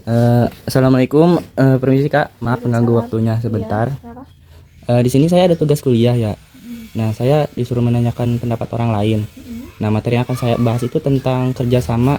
Assalamualaikum, permisi Kak, maaf mengganggu Waalaikumsalam. waktunya Iya, sebentar. kenapa? Di sini saya ada tugas kuliah ya. Mm, Nah, saya disuruh menanyakan pendapat orang lain. mm, Nah, materi yang akan saya bahas itu tentang kerjasama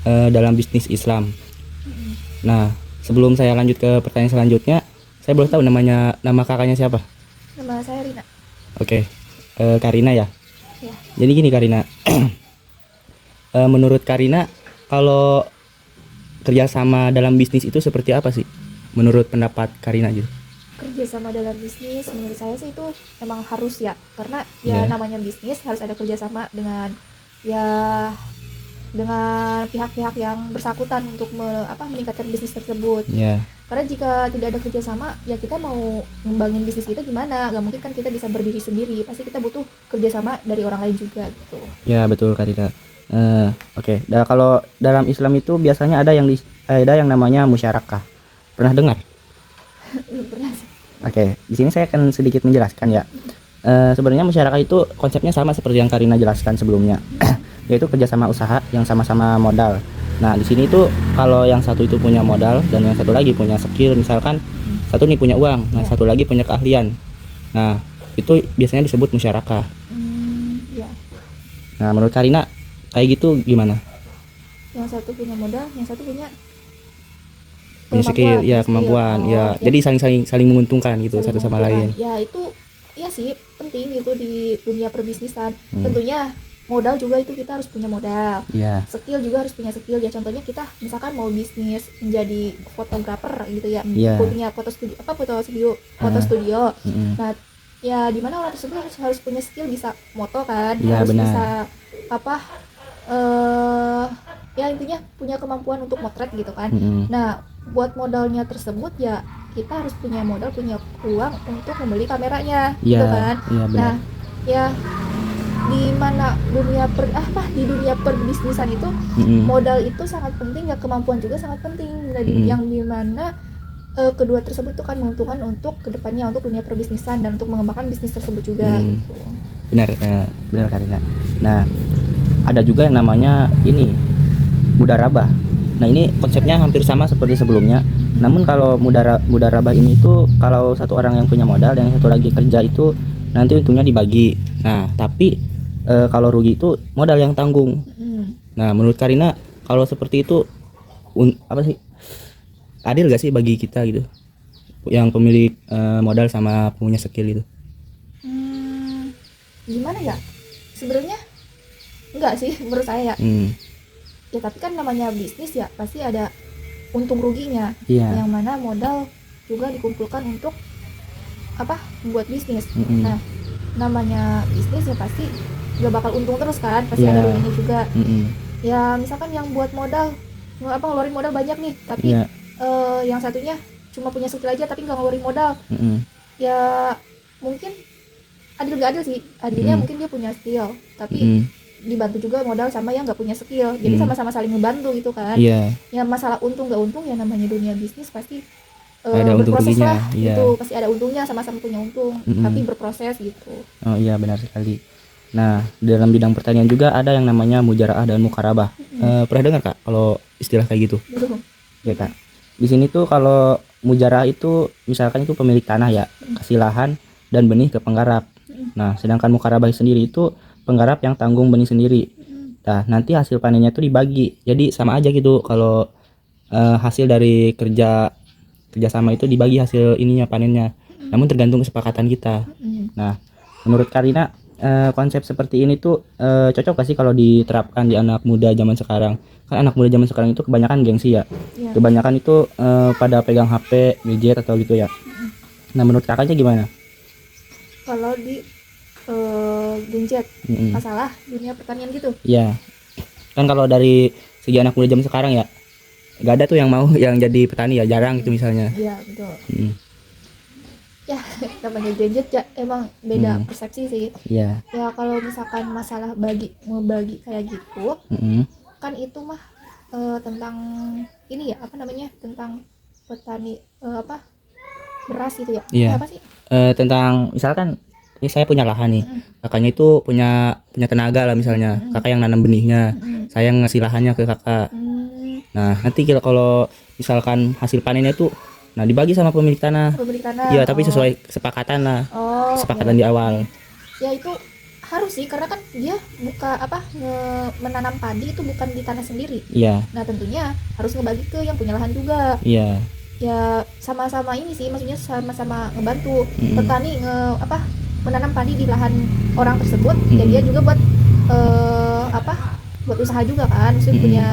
dalam bisnis Islam. mm. Nah, sebelum saya lanjut ke pertanyaan selanjutnya, saya boleh tahu nama kakaknya siapa? Nama saya Rina. Oke, Karina ya. Ya, Jadi gini Karina, menurut Karina, kalau kerjasama dalam bisnis itu seperti apa sih? Menurut pendapat Karina gitu. kerjasama dalam bisnis menurut saya sih itu emang harus ya, karena ya Ya, namanya bisnis harus ada kerjasama dengan ya dengan pihak-pihak yang bersangkutan untuk meningkatkan bisnis tersebut. ya. Karena jika tidak ada kerjasama, ya kita mau ngembangin bisnis kita gimana? Gak mungkin kan kita bisa berdiri sendiri. Pasti kita butuh kerjasama dari orang lain juga gitu. Ya betul Karina. Oke. Kalau dalam Islam itu biasanya ada yang namanya musyarakah. Pernah dengar? Belum pernah sih. Oke. Di sini saya akan sedikit menjelaskan ya. Sebenarnya musyarakah itu konsepnya sama seperti yang Karina jelaskan sebelumnya, yaitu kerjasama usaha yang sama-sama modal. Nah di sini tuh kalau yang satu itu punya modal dan yang satu lagi punya skill, misalkan satu nih punya uang, nah Ya. satu lagi punya keahlian. Nah itu biasanya disebut musyarakah. Ya. Nah menurut Karina kayak gitu gimana? Yang satu punya modal, yang satu punya Punya skill ya, skill. kemampuan Oh, ya, ya, jadi saling menguntungkan gitu saling satu sama menguntungkan. lain. Ya itu ya sih penting gitu di dunia perbisnisan. Hmm, Tentunya modal juga itu kita harus punya modal. ya, Skill juga harus punya skill ya. Contohnya kita misalkan mau bisnis menjadi fotografer gitu ya, ya, punya foto ah, studio. mm, Nah, ya dimana orang tersebut harus punya skill bisa moto kan, ya harus benar. bisa apa eh ya intinya punya kemampuan untuk motret gitu kan. Mm, Nah, buat modalnya tersebut ya kita harus punya modal, punya uang untuk membeli kameranya gitu ya, kan. ya benar. Nah, ya di mana di dunia perbisnisan itu Mm, modal itu sangat penting ya, kemampuan juga sangat penting. Nah, mm, yang dimana kedua tersebut tuh kan menguntungkan untuk kedepannya untuk dunia perbisnisan dan untuk mengembangkan bisnis tersebut juga mm, gitu. benar, benar Karina. Nah ada juga yang namanya ini mudarabah. Nah ini konsepnya hampir sama seperti sebelumnya. Namun kalau mudarabah ini tuh kalau satu orang yang punya modal dan yang satu lagi kerja itu nanti untungnya dibagi. Nah tapi kalau rugi itu modal yang tanggung. Hmm. Nah menurut Karina kalau seperti itu apa sih, adil gak sih bagi kita gitu, yang pemilik modal sama punya skill itu? Hmm, gimana ya? Sebenarnya enggak sih menurut saya ya. Hmm, Ya tapi kan namanya bisnis ya pasti ada untung ruginya. iya. Yang mana modal juga dikumpulkan untuk membuat bisnis. Mm-mm. Nah, namanya bisnis ya pasti gak bakal untung terus kan, pasti ada Iya. ruginya juga. Mm-mm. Ya misalkan yang buat modal ngeluarin modal banyak nih, tapi Iya. yang satunya cuma punya skill aja tapi nggak ngeluarin modal, Mm-mm. ya mungkin adil gak adil sih. Adilnya Mm-mm. mungkin dia punya skill tapi Mm-mm. dibantu juga modal sama yang nggak punya skill, jadi sama-sama saling ngebantu gitu kan. Iya. Ya masalah untung gak untung ya namanya dunia bisnis pasti Ada untung berproses ruginya. lah Iya. gitu, pasti ada untungnya, sama-sama punya untung tapi Mm-mm. berproses gitu. Oh iya benar sekali. Nah dalam bidang pertanian juga ada yang namanya mujaraah dan mukarabah. Pernah dengar Kak kalau istilah kayak gitu? Belum. Ya Kak. Di sini tuh kalau mujaraah itu misalkan itu pemilik tanah ya, kasih lahan dan benih ke penggarap. Nah sedangkan mukarabah sendiri itu penggarap yang tanggung benih sendiri. Nah nanti hasil panennya tuh dibagi. Jadi sama aja gitu kalau hasil dari kerjasama itu dibagi hasil ininya panennya. Namun tergantung kesepakatan kita. Nah, menurut Karina konsep seperti ini tuh cocok gak sih kalau diterapkan di anak muda zaman sekarang? Kan anak muda zaman sekarang itu kebanyakan gengsi ya. Ya, Kebanyakan itu pada pegang HP, gadget atau gitu ya. Nah, menurut kakaknya gimana? kalau di genjet Mm-mm. masalah dunia pertanian gitu. Iya. Kan kalau dari segi anak muda zaman sekarang ya, gak ada tuh yang mau yang jadi petani ya, jarang itu misalnya. Iya betul Mm. ya. Namanya genjet ya emang beda Mm. persepsi sih. Iya. Ya kalau misalkan masalah ngebagi kayak gitu Mm-mm. kan itu mah tentang ini ya tentang petani beras gitu ya. Iya. Apa sih? Tentang misalkan ini saya punya lahan nih, kakaknya itu punya tenaga lah misalnya, kakak yang nanam benihnya, saya yang ngasih lahannya ke kakak. Hmm, Nah, nanti kalau misalkan hasil panennya tuh nah dibagi sama pemilik tanah. Pemilik tanah. Iya, tapi Oh. sesuai kesepakatan lah. Oh, Kesepakatan di awal. ya itu harus sih, karena kan dia menanam padi itu bukan di tanah sendiri. Iya, Nah tentunya harus ngebagi ke yang punya lahan juga. iya. Ya sama-sama ini sih, maksudnya sama-sama ngebantu Mm-mm. petani menanam padi di lahan orang tersebut. Ya dia juga buat buat usaha juga kan, maksudnya punya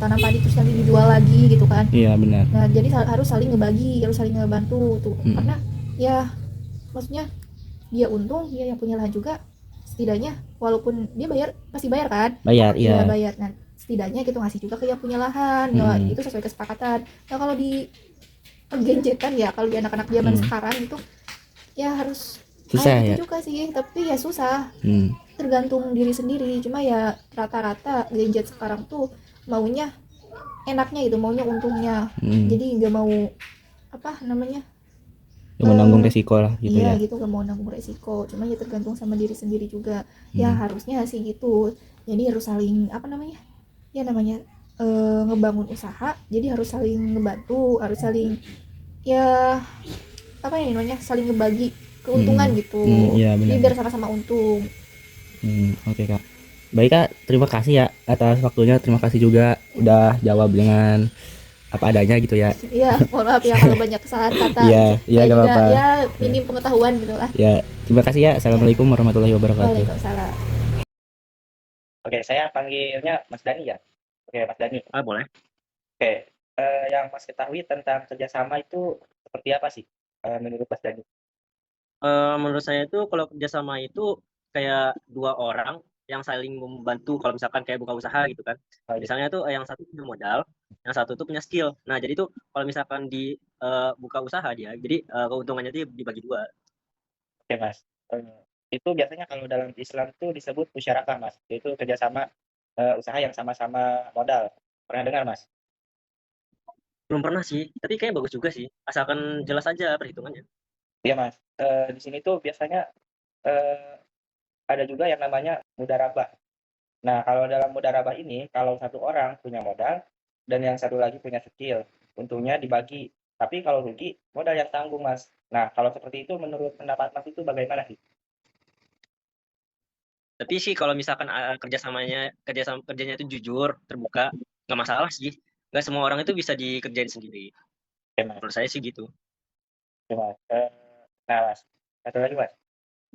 tanam padi terus nanti dijual lagi gitu kan. Iya, benar. Nah jadi harus saling ngebagi, harus saling ngebantu tuh. Karena ya maksudnya dia untung, dia yang punya lahan juga, setidaknya walaupun dia pasti bayar kan. Bayar, Iya iya. bayar. Nah setidaknya gitu ngasih juga ke yang punya lahan. Ya itu sesuai kesepakatan. Nah kalau di genjetan ya, kalau di anak-anak zaman sekarang itu ya harus Susah kayak ya. gitu juga sih, tapi ya susah, Hmm. tergantung diri sendiri. Cuma ya rata-rata gadget sekarang tuh maunya enaknya itu, maunya untungnya. Jadi nggak mau Yang menanggung resiko lah gitu iya ya. gitu, gak mau nanggung resiko. Cuma ya tergantung sama diri sendiri juga. Ya harusnya sih gitu. Jadi harus saling ya namanya ngebangun usaha, jadi harus saling ngebantu, harus saling ya saling ngebagi keuntungan gitu. Iya, Jadi benar. biar sama-sama untung. Oke, Kak. Baik, Kak, terima kasih ya atas waktunya. Terima kasih juga udah jawab dengan apa adanya gitu ya. Iya, mohon maaf ya kalau banyak kesalahan kata. Iya, iya, Saya gak juga apa-apa. ya minim pengetahuan gitu lah. Ya, terima kasih ya. Assalamualaikum warahmatullahi wabarakatuh. Waalaikumsalam. Oke, saya panggilnya Mas Dani ya. Oke, Mas Dani. Boleh. Oke, yang Mas ketahui tentang kerjasama itu seperti apa sih menurut Mas Dani? Menurut saya itu kalau kerjasama itu kayak dua orang yang saling membantu kalau misalkan kayak buka usaha gitu kan. Misalnya tuh yang satu punya modal, yang satu tuh punya skill. Nah jadi tuh kalau misalkan di buka usaha dia, jadi keuntungannya itu dibagi dua. Oke, Mas. Itu biasanya kalau dalam Islam tuh disebut musyarakah, Mas. Itu kerjasama usaha yang sama-sama modal. Pernah dengar, Mas? Belum pernah sih, tapi kayaknya bagus juga sih. Asalkan jelas aja perhitungannya. Iya, Mas. Di sini tuh biasanya eh, ada juga yang namanya mudharabah. Nah, kalau dalam mudharabah ini, kalau satu orang punya modal dan yang satu lagi punya skill, untungnya dibagi. Tapi kalau rugi, modal yang tanggung, Mas. Nah, kalau seperti itu menurut pendapat Mas itu bagaimana sih? Tapi sih kalau misalkan kerjanya itu jujur, terbuka, nggak masalah sih. Nggak semua orang itu bisa dikerjain sendiri. Oke, Mas. Menurut saya sih gitu. Oke, Mas. Nah, Mas. Satu lagi, Mas.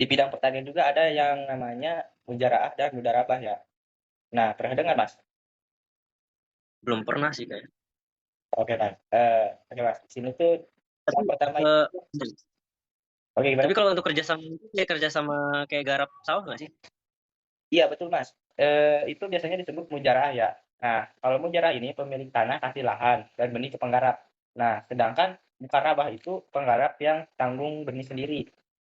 Di bidang pertanian juga ada yang namanya mujaraah dan mudharabah ya. Nah, pernah dengar, Mas? Belum pernah sih kayak. Oke, Mas. Oke, Mas. Di sini tuh Tapi yang pertama eh, oke, gimana? tapi kalau untuk kerjasama itu kayak kerjasama kayak garap sawah nggak sih? Iya, betul, Mas. Itu biasanya disebut mujaraah ya. Nah, kalau mujaraah ini pemilik tanah kasih lahan dan benih ke penggarap. Nah, sedangkan mukarabah itu penggarap yang tanggung benih sendiri.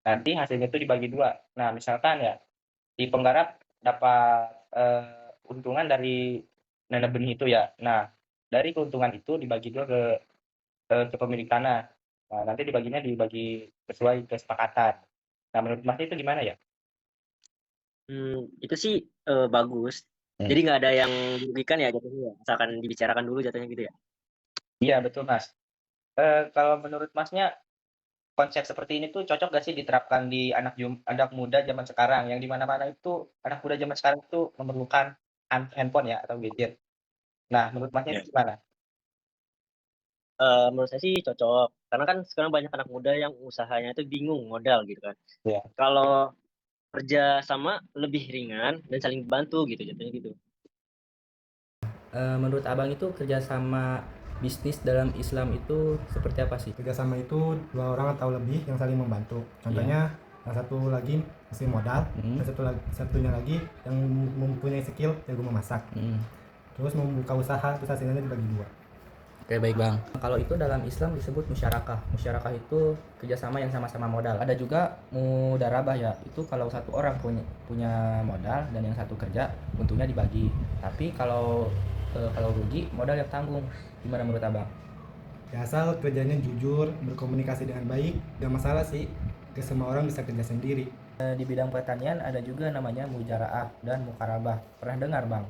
Nanti hasilnya itu dibagi dua. Nah, misalkan ya, di penggarap dapat untungan dari nanam benih itu ya. Nah, dari keuntungan itu dibagi dua ke pemilik tanah. Nah, nanti dibagi sesuai kesepakatan. Nah, menurut Mas itu gimana ya? Itu sih bagus. Jadi nggak ada yang dirugikan ya jatuhnya ya. Misalkan dibicarakan dulu jatuhnya gitu ya. Iya, betul, Mas. Kalau menurut Masnya, konsep seperti ini tuh cocok gak sih diterapkan di anak muda zaman sekarang, yang di mana-mana itu anak muda zaman sekarang itu memerlukan handphone ya atau gadget. Nah, menurut Masnya Ya. itu gimana? Menurut saya sih cocok. Karena kan sekarang banyak anak muda yang usahanya itu bingung modal gitu kan. Ya. Kalau kerja sama lebih ringan dan saling bantu gitu jatuhnya gitu. Menurut Abang itu kerjasama bisnis dalam Islam itu seperti apa sih? Kerjasama itu dua orang atau lebih yang saling membantu. Contohnya yang satu lagi kasih modal, dan satunya lagi yang mempunyai skill jago memasak. Terus membuka usaha, terus hasilnya dibagi dua. Oke, baik, Bang. Kalau itu dalam Islam disebut musyarakah. Musyarakah itu kerjasama yang sama-sama modal. Ada juga mudharabah ya. Itu kalau satu orang punya modal dan yang satu kerja, untungnya dibagi. Tapi kalau rugi, modal yang tanggung. Gimana menurut Abang? Ya, asal kerjanya jujur, berkomunikasi dengan baik, gak masalah sih. Ke semua orang bisa kerja sendiri. Di bidang pertanian ada juga namanya mujaraah dan mukarabah. Pernah dengar, Bang?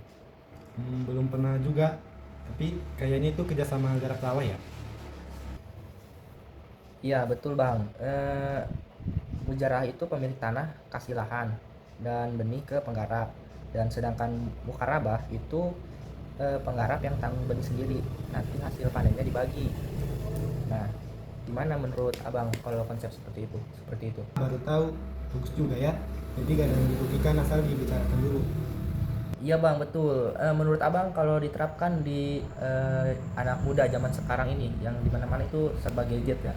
Belum pernah juga. Tapi kayaknya itu kerjasama garap sawah ya. Iya betul bang. Mujarah itu pemilik tanah kasih lahan dan benih ke penggarap, dan sedangkan mukarabah itu penggarap yang tanggung benih sendiri. Nanti hasil panennya dibagi. Nah, gimana menurut abang kalau konsep seperti itu? Seperti itu. Baru tahu, bagus juga ya. Jadi gak ada yang dirugikan asal dibicarakan dulu. Iya bang betul. Menurut abang kalau diterapkan di anak muda zaman sekarang ini yang dimana-mana itu serba gadget ya.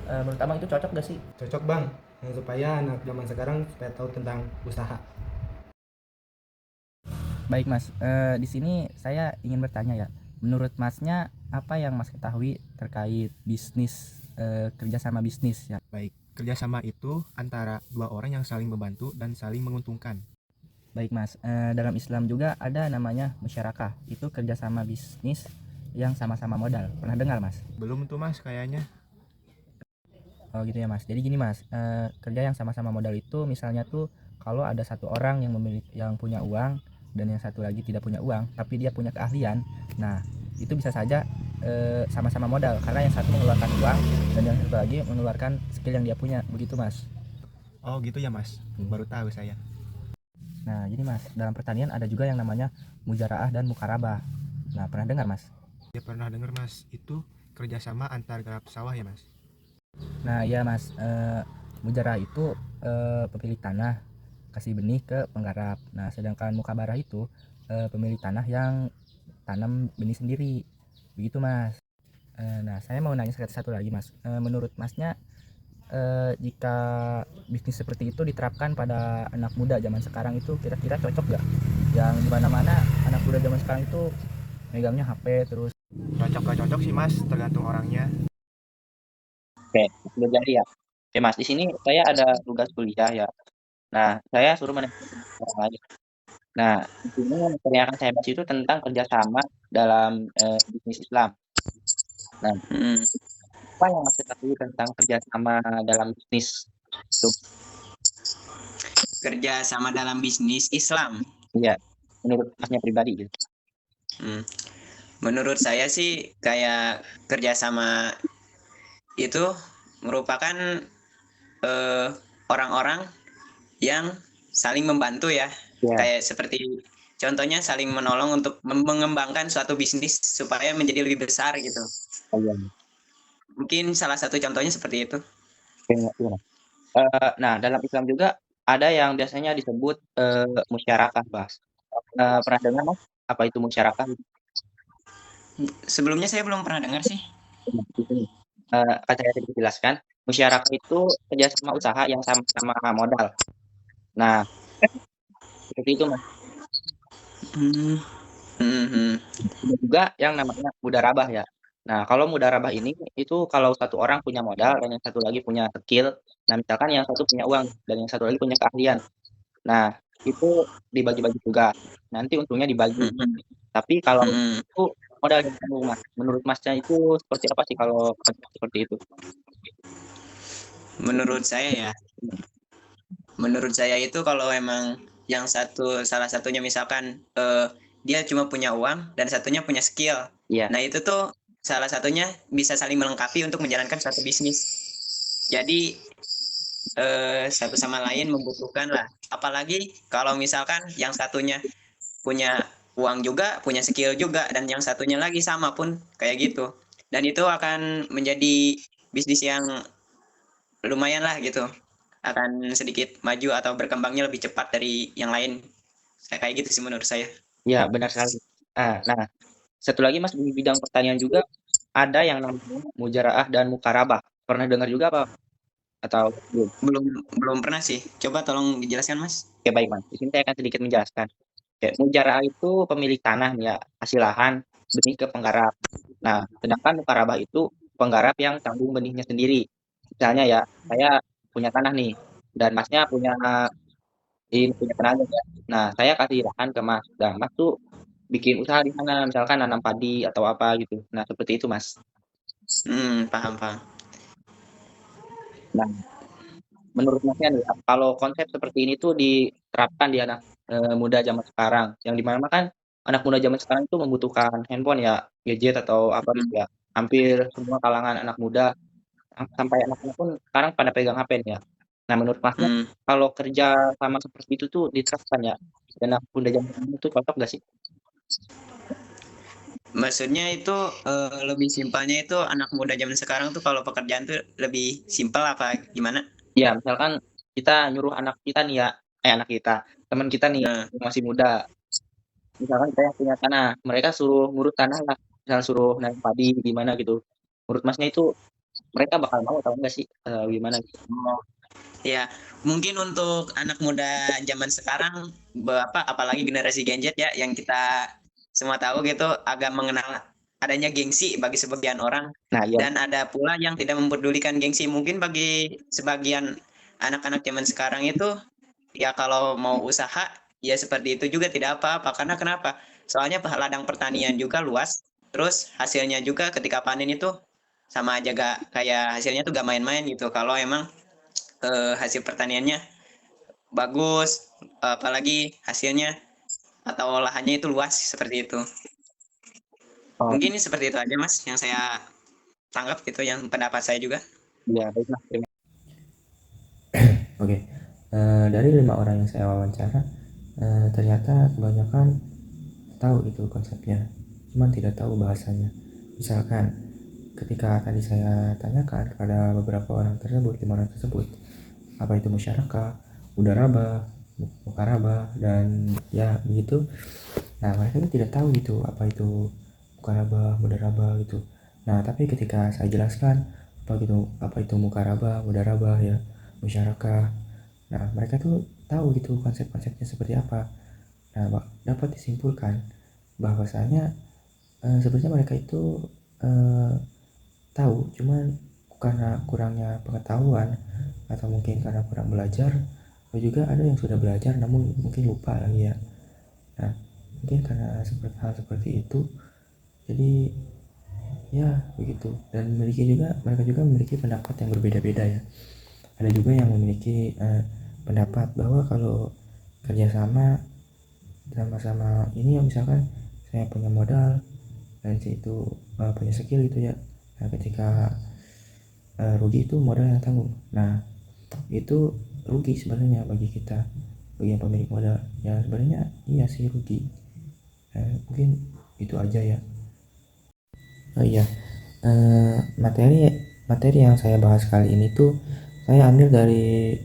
Menurut abang itu cocok gak sih? Cocok bang, supaya anak zaman sekarang supaya tahu tentang usaha. Baik mas, di sini saya ingin bertanya ya. Menurut masnya apa yang mas ketahui terkait bisnis, kerjasama bisnis ya? Baik, kerjasama itu antara dua orang yang saling membantu dan saling menguntungkan. Baik mas, dalam Islam juga ada namanya musyarakah. Itu kerjasama bisnis yang sama-sama modal. Pernah dengar mas? Belum tuh mas kayaknya. Oh gitu ya mas. Jadi gini mas, kerja yang sama-sama modal itu misalnya tuh kalau ada satu orang yang punya uang dan yang satu lagi tidak punya uang, tapi dia punya keahlian. Nah itu bisa saja sama-sama modal karena yang satu mengeluarkan uang dan yang satu lagi mengeluarkan skill yang dia punya. Begitu mas. Oh gitu ya mas, baru tahu saya. Nah jadi mas, dalam pertanian ada juga yang namanya mujaraah dan mukarabah. Nah pernah dengar mas? Ya pernah dengar mas, itu kerjasama antar garap sawah ya mas. Nah ya mas, mujarah itu pemilik tanah kasih benih ke penggarap. Nah sedangkan mukabarah itu pemilik tanah yang tanam benih sendiri. Begitu mas. Nah saya mau nanya satu lagi mas. Menurut masnya jika bisnis seperti itu diterapkan pada anak muda zaman sekarang itu kira-kira cocok gak? Yang dimana-mana anak muda zaman sekarang itu megangnya HP terus. Cocok gak cocok sih mas, tergantung orangnya. Oke, udah jadi ya. Oke Mas, di sini saya ada tugas kuliah ya. Nah, saya suruh menelpon orang lain. Nah, di sini materi yang akan saya bahas itu tentang kerjasama dalam bisnis Islam. Nah, apa yang Mas ketahui tentang kerjasama dalam bisnis? Kerja sama dalam bisnis Islam. Iya, menurut Masnya pribadi gitu. Menurut saya sih kayak kerjasama itu merupakan orang-orang yang saling membantu ya. Ya. Kayak seperti contohnya saling menolong untuk mengembangkan suatu bisnis supaya menjadi lebih besar gitu. Iya. Mungkin salah satu contohnya seperti itu. Iya. Nah, dalam Islam juga ada yang biasanya disebut musyarakah, Mas. Pernah dengar Mas apa itu musyarakah? Sebelumnya saya belum pernah dengar sih. Akan saya sedikit jelaskan. Musyarakah itu kerjasama usaha yang sama-sama modal. Nah, seperti itu Mas. Ada juga yang namanya mudarabah ya. Nah, kalau mudarabah ini itu kalau satu orang punya modal dan yang satu lagi punya skill. Nah, misalkan yang satu punya uang dan yang satu lagi punya keahlian. Nah, itu dibagi-bagi juga. Nanti untungnya dibagi. Tapi kalau itu modal yang tanggung Mas. Menurut Masnya itu seperti apa sih kalau seperti itu? Menurut saya itu kalau emang yang salah satunya misalkan dia cuma punya uang dan satunya punya skill. Iya. Nah itu tuh salah satunya bisa saling melengkapi untuk menjalankan suatu bisnis. Jadi satu sama lain membutuhkan lah. Apalagi kalau misalkan yang satunya punya uang juga, punya skill juga, dan yang satunya lagi sama pun kayak gitu. Dan itu akan menjadi bisnis yang lumayan lah gitu. Akan sedikit maju atau berkembangnya lebih cepat dari yang lain. Kayak gitu sih menurut saya. Iya, benar sekali. Nah, satu lagi Mas, di bidang pertanian juga ada yang namanya mujaraah dan mukarabah. Pernah dengar juga apa? Atau belum? Belum pernah sih. Coba tolong dijelaskan Mas. Oke, baik Mas. Di sini saya akan sedikit menjelaskan. Oke, mujaraah itu pemilik tanah ya, hasil lahan, benih ke penggarap. Nah, sedangkan mukarabah itu penggarap yang tanggung benihnya sendiri. Misalnya ya, saya punya tanah nih, dan Masnya punya tenaga ya. Nah, saya kasih lahan ke Mas. Dan Mas tuh bikin usaha di sana, misalkan nanam padi atau apa gitu. Nah, seperti itu Mas. Paham. Nah, menurut Masnya nih, kalau konsep seperti ini tuh diterapkan di anak muda zaman sekarang, yang dimana kan anak muda zaman sekarang itu membutuhkan handphone ya, gadget atau apa gitu ya. Hampir semua kalangan anak muda, sampai anak-anak pun sekarang pada pegang HP nih ya. Nah, menurut Masnya Hmm. kalau kerja sama seperti itu tuh diterapkan ya, dan anak muda zaman sekarang itu cocok nggak sih? Maksudnya itu lebih simpelnya itu anak muda zaman sekarang tuh kalau pekerjaan tuh lebih simpel apa gimana? Ya, misalkan kita nyuruh anak kita nih ya, anak kita, teman kita nih Nah, yang masih muda, misalkan kita yang punya tanah, mereka suruh ngurus tanah lah, misalnya suruh nanam padi di mana gitu. Menurut Masnya itu mereka bakal mau atau enggak sih? Gimana gitu? ya mungkin untuk anak muda zaman sekarang, apalagi generasi Gen Z ya, yang kita semua tahu gitu, agak mengenal adanya gengsi bagi sebagian orang, Nah, iya. dan ada pula yang tidak mempedulikan gengsi. Mungkin bagi sebagian anak-anak zaman sekarang itu, ya kalau mau usaha, ya seperti itu juga tidak apa-apa. Karena kenapa? Soalnya ladang pertanian juga luas, terus hasilnya juga ketika panen itu sama aja, gak kayak hasilnya tuh gak main-main gitu. Kalau emang hasil pertaniannya bagus, apalagi hasilnya atau lahannya itu luas seperti itu. Oh, Mungkin ini seperti itu aja Mas yang saya tanggap gitu, yang pendapat saya juga. iya, baiklah. Terima Oke. Dari 5 orang yang saya wawancara, ternyata kebanyakan tahu itu konsepnya, cuman tidak tahu bahasanya. Misalkan ketika tadi saya tanyakan kepada beberapa orang tersebut, 5 orang tersebut, apa itu musyarakah, mudarabah, mukarabah, dan ya begitu. Nah, mereka itu tidak tahu gitu apa itu mukarabah, mudarabah gitu. Nah, tapi ketika saya jelaskan apa itu mukarabah, mudarabah ya, musyarakah. Nah, mereka tuh tahu gitu konsep-konsepnya seperti apa. Nah, dapat disimpulkan bahwasanya sebenarnya mereka itu tahu, cuman karena kurangnya pengetahuan atau mungkin karena kurang belajar, atau juga ada yang sudah belajar namun mungkin lupa lagi ya. Nah, mungkin karena hal seperti itu, jadi ya begitu. Dan mereka juga memiliki pendapat yang berbeda-beda ya. Ada juga yang memiliki pendapat bahwa kalau kerjasama sama-sama ini ya, misalkan saya punya modal dan si itu punya skill gitu ya. Nah, ketika rugi itu modal yang tanggung. Nah, itu rugi sebenarnya bagi kita, bagi yang pemilik modal. Ya sebenarnya iya sih rugi. Mungkin itu aja ya. Oh iya, materi yang saya bahas kali ini tuh saya ambil dari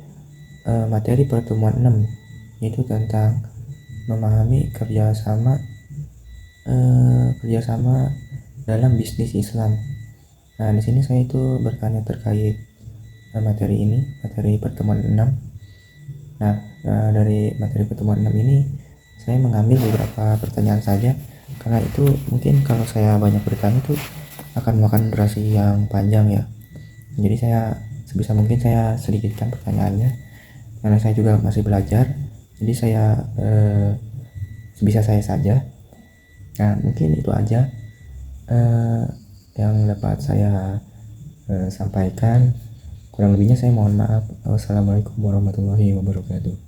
materi pertemuan 6, yaitu tentang memahami kerjasama dalam bisnis Islam. Nah, di sini saya itu bertanya terkait materi ini, materi pertemuan 6. Nah, dari materi pertemuan 6 ini saya mengambil beberapa pertanyaan saja, karena itu mungkin kalau saya banyak bertanya itu akan memakan durasi yang panjang ya. Jadi saya sebisa mungkin saya sedikitkan pertanyaannya, karena saya juga masih belajar. Jadi saya sebisa saya saja. Nah, mungkin itu aja yang dapat saya sampaikan. Kurang lebihnya saya mohon maaf. Wassalamualaikum warahmatullahi wabarakatuh.